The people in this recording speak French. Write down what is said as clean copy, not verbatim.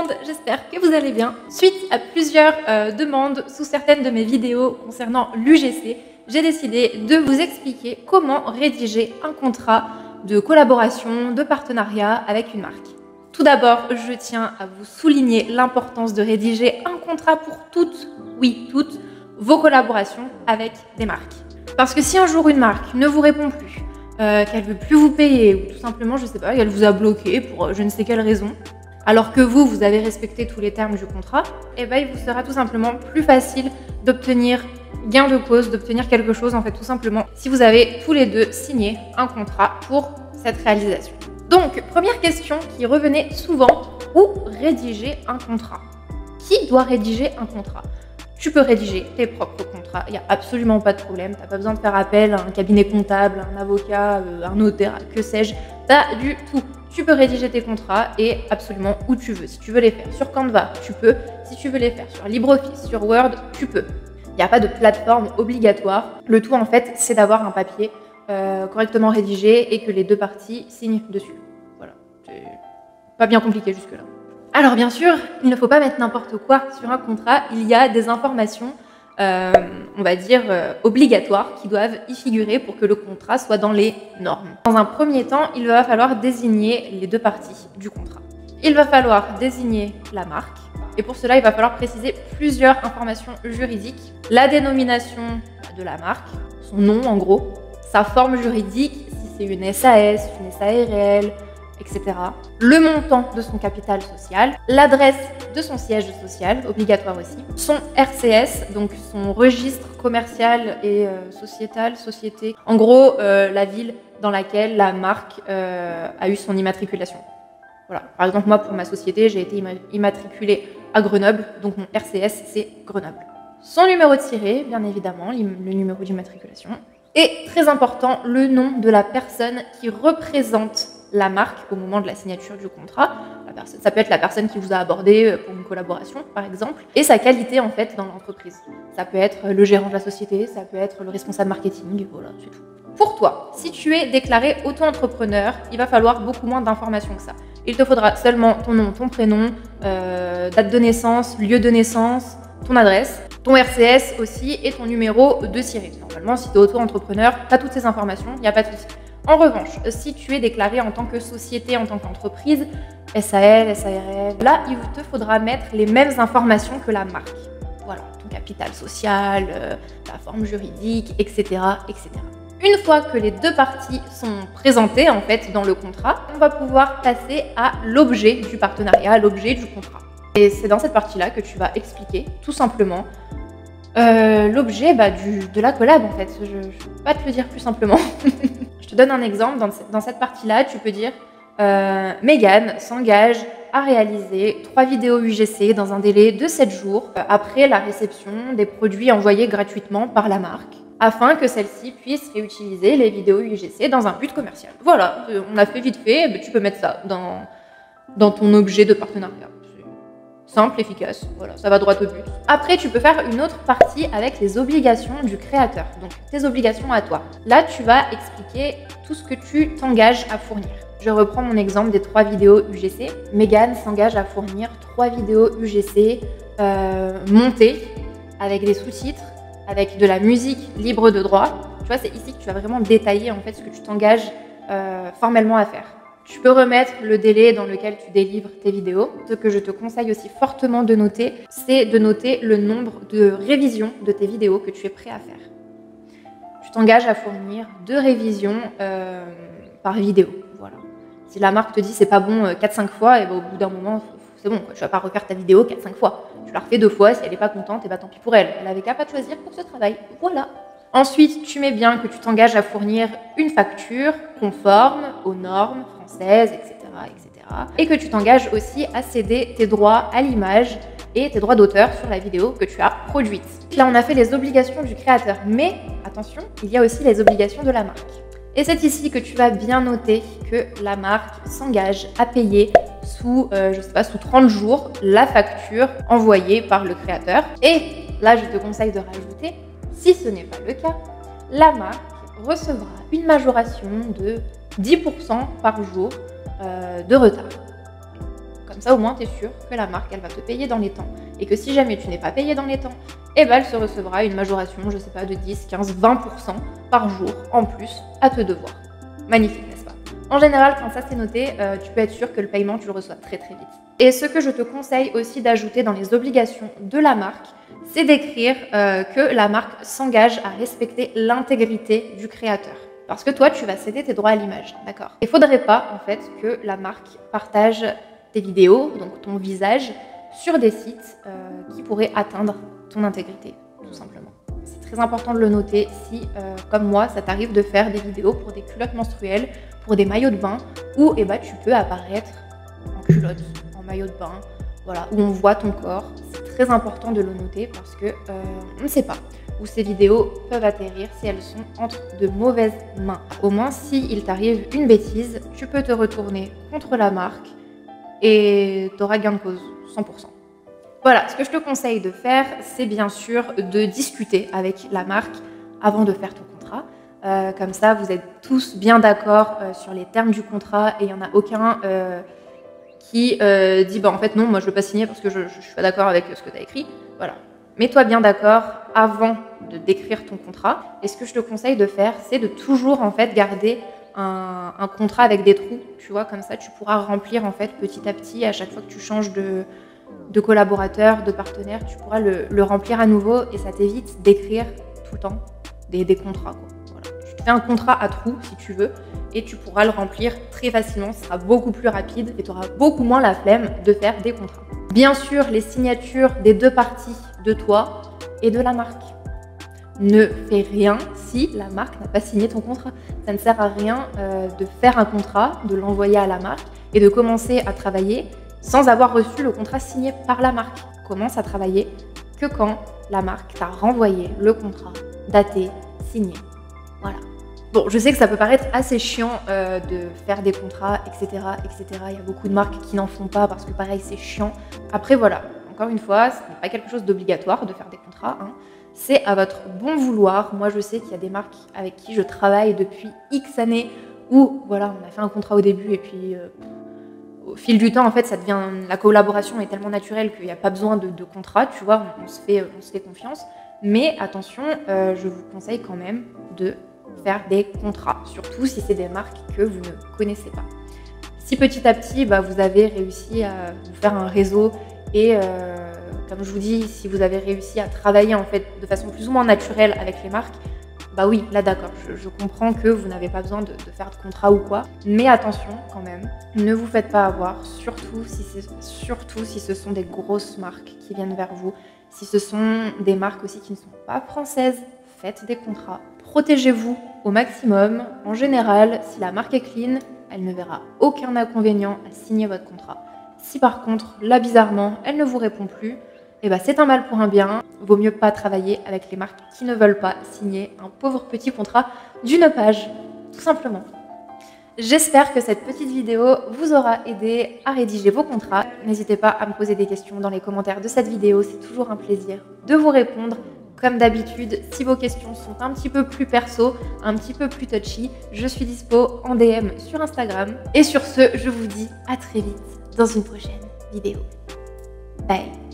monde, j'espère que vous allez bien. Suite à plusieurs demandes sous certaines de mes vidéos concernant l'UGC, j'ai décidé de vous expliquer comment rédiger un contrat de collaboration, de partenariat avec une marque. Tout d'abord, je tiens à vous souligner l'importance de rédiger un contrat pour toutes, oui toutes, vos collaborations avec des marques. Parce que si un jour une marque ne vous répond plus, qu'elle ne veut plus vous payer ou tout simplement, je ne sais pas, qu'elle vous a bloqué pour je ne sais quelle raison, alors que vous avez respecté tous les termes du contrat, eh ben, il vous sera tout simplement plus facile d'obtenir gain de cause, d'obtenir quelque chose en fait tout simplement si vous avez tous les deux signé un contrat pour cette réalisation. Donc, première question qui revenait souvent, où rédiger un contrat? Qui doit rédiger un contrat? Tu peux rédiger tes propres contrats, il n'y a absolument pas de problème, tu n'as pas besoin de faire appel à un cabinet comptable, un avocat, un notaire, que sais-je, pas du tout. Tu peux rédiger tes contrats et absolument où tu veux. Si tu veux les faire sur Canva, tu peux. Si tu veux les faire sur LibreOffice, sur Word, tu peux. Il n'y a pas de plateforme obligatoire. Le tout en fait, c'est d'avoir un papier correctement rédigé et que les deux parties signent dessus. Voilà, c'est pas bien compliqué jusque-là. Alors bien sûr, il ne faut pas mettre n'importe quoi sur un contrat, il y a des informations, on va dire, obligatoires qui doivent y figurer pour que le contrat soit dans les normes. Dans un premier temps, il va falloir désigner les deux parties du contrat. Il va falloir désigner la marque et pour cela, il va falloir préciser plusieurs informations juridiques. La dénomination de la marque, son nom en gros, sa forme juridique, si c'est une SAS, une SARL, etc. Le montant de son capital social, l'adresse de son siège social, obligatoire aussi, son RCS, donc son registre commercial et sociétal, société, en gros la ville dans laquelle la marque a eu son immatriculation. Voilà. Par exemple, moi pour ma société, j'ai été immatriculée à Grenoble, donc mon RCS c'est Grenoble. Son numéro de tiré, bien évidemment, le numéro d'immatriculation. Et très important, le nom de la personne qui représente la marque au moment de la signature du contrat. Ça peut être la personne qui vous a abordé pour une collaboration, par exemple, et sa qualité en fait dans l'entreprise. Ça peut être le gérant de la société, ça peut être le responsable marketing, voilà, c'est tout. Pour toi, si tu es déclaré auto-entrepreneur, il va falloir beaucoup moins d'informations que ça. Il te faudra seulement ton nom, ton prénom, date de naissance, lieu de naissance, ton adresse, ton RCS aussi et ton numéro de tiré. Normalement, si tu es auto-entrepreneur, tu as toutes ces informations, il n'y a pas de souci. En revanche, si tu es déclaré en tant que société, en tant qu'entreprise, SAL, SARL, là, il te faudra mettre les mêmes informations que la marque. Voilà, ton capital social, ta forme juridique, etc., etc. Une fois que les deux parties sont présentées en fait dans le contrat, on va pouvoir passer à l'objet du partenariat, à l'objet du contrat. Et c'est dans cette partie-là que tu vas expliquer tout simplement l'objet de la collab en fait. Je ne peux pas te le dire plus simplement. Je te donne un exemple. Dans cette partie-là, tu peux dire Mégane s'engage à réaliser 3 vidéos UGC dans un délai de 7 jours après la réception des produits envoyés gratuitement par la marque, afin que celle-ci puisse réutiliser les vidéos UGC dans un but commercial. Voilà, on a fait vite fait, mais tu peux mettre ça dans ton objet de partenariat. Simple, efficace, voilà, ça va droit au but. Après, tu peux faire une autre partie avec les obligations du créateur, donc tes obligations à toi. Là, tu vas expliquer tout ce que tu t'engages à fournir. Je reprends mon exemple des 3 vidéos UGC. Mégane s'engage à fournir 3 vidéos UGC montées avec des sous-titres, avec de la musique libre de droit. Tu vois, c'est ici que tu vas vraiment détailler en fait ce que tu t'engages formellement à faire. Tu peux remettre le délai dans lequel tu délivres tes vidéos. Ce que je te conseille aussi fortement de noter, c'est de noter le nombre de révisions de tes vidéos que tu es prêt à faire. Tu t'engages à fournir 2 révisions par vidéo. Voilà. Si la marque te dit c'est pas bon 4-5 fois, et au bout d'un moment, c'est bon, quoi. Tu vas pas refaire ta vidéo 4-5 fois. Tu la refais 2 fois, si elle n'est pas contente, et tant pis pour elle. Elle avait qu'à pas te choisir pour ce travail. Voilà. Ensuite, tu mets bien que tu t'engages à fournir une facture conforme aux normes françaises, etc., etc. Et que tu t'engages aussi à céder tes droits à l'image et tes droits d'auteur sur la vidéo que tu as produite. Là, on a fait les obligations du créateur, mais attention, il y a aussi les obligations de la marque. Et c'est ici que tu vas bien noter que la marque s'engage à payer sous 30 jours la facture envoyée par le créateur. Et là, je te conseille de rajouter, si ce n'est pas le cas, la marque recevra une majoration de 10% par jour de retard. Comme Comme ça, au moins, tu es sûr que la marque, elle va te payer dans les temps. Et que si jamais tu n'es pas payé dans les temps, eh ben, elle se recevra une majoration, je sais pas, de 10, 15, 20% par jour en plus à te devoir. Magnifique, n'est-ce pas? En général, quand ça c'est noté, tu peux être sûr que le paiement, tu le reçois très très vite. Et ce que je te conseille aussi d'ajouter dans les obligations de la marque, c'est d'écrire que la marque s'engage à respecter l'intégrité du créateur. Parce que toi, tu vas céder tes droits à l'image, d'accord? Il ne faudrait pas, en fait, que la marque partage tes vidéos, donc ton visage, sur des sites qui pourraient atteindre ton intégrité, tout simplement. C'est très important de le noter si, comme moi, ça t'arrive de faire des vidéos pour des culottes menstruelles, pour des maillots de bain, où eh ben, tu peux apparaître en culotte, en maillot de bain, voilà, où on voit ton corps. C'est très important de le noter parce que on ne sait pas où ces vidéos peuvent atterrir si elles sont entre de mauvaises mains. Au moins, s'il t'arrive une bêtise, tu peux te retourner contre la marque et tu auras gain de cause, 100%. Voilà, ce que je te conseille de faire, c'est bien sûr de discuter avec la marque avant de faire ton contrat. Comme ça, vous êtes tous bien d'accord sur les termes du contrat et il n'y en a aucun qui dit bah, en fait non, moi je ne veux pas signer parce que je ne suis pas d'accord avec ce que tu as écrit. Voilà. Mets-toi bien d'accord avant de décrire ton contrat. Et ce que je te conseille de faire, c'est de toujours en fait garder un contrat avec des trous. Tu vois, comme ça, tu pourras remplir en fait petit à petit à chaque fois que tu changes de collaborateur, de partenaire, tu pourras le remplir à nouveau et ça t'évite d'écrire tout le temps des contrats, quoi. Voilà. Tu te fais un contrat à trous si tu veux et tu pourras le remplir très facilement. Ce sera beaucoup plus rapide et tu auras beaucoup moins la flemme de faire des contrats. Bien sûr, les signatures des deux parties, de toi et de la marque. Ne fais rien si la marque n'a pas signé ton contrat. Ça ne sert à rien de faire un contrat, de l'envoyer à la marque et de commencer à travailler sans avoir reçu le contrat signé par la marque. Commence à travailler que quand la marque t'a renvoyé le contrat daté, signé. Voilà. Bon, je sais que ça peut paraître assez chiant de faire des contrats, etc., etc. Il y a beaucoup de marques qui n'en font pas parce que pareil, c'est chiant. Après, voilà. Encore une fois, ce n'est pas quelque chose d'obligatoire de faire des contrats, hein. C'est à votre bon vouloir. Moi, je sais qu'il y a des marques avec qui je travaille depuis X années où, voilà, on a fait un contrat au début et puis au fil du temps, en fait, la collaboration est tellement naturelle qu'il n'y a pas besoin de contrat, tu vois, on se fait confiance. Mais attention, je vous conseille quand même de faire des contrats, surtout si c'est des marques que vous ne connaissez pas. Si petit à petit, bah, vous avez réussi à vous faire un réseau et comme je vous dis, si vous avez réussi à travailler en fait de façon plus ou moins naturelle avec les marques, bah oui, là d'accord, je comprends que vous n'avez pas besoin de faire de contrat ou quoi. Mais attention quand même, ne vous faites pas avoir, surtout si ce sont des grosses marques qui viennent vers vous. Si ce sont des marques aussi qui ne sont pas françaises, faites des contrats. Protégez-vous au maximum. En général, si la marque est clean, elle ne verra aucun inconvénient à signer votre contrat. Si par contre, là bizarrement, elle ne vous répond plus, eh ben, c'est un mal pour un bien. Vaut mieux pas travailler avec les marques qui ne veulent pas signer un pauvre petit contrat d'une page, tout simplement. J'espère que cette petite vidéo vous aura aidé à rédiger vos contrats. N'hésitez pas à me poser des questions dans les commentaires de cette vidéo, c'est toujours un plaisir de vous répondre. Comme d'habitude, si vos questions sont un petit peu plus perso, un petit peu plus touchy, je suis dispo en DM sur Instagram. Et sur ce, je vous dis à très vite dans une prochaine vidéo. Bye!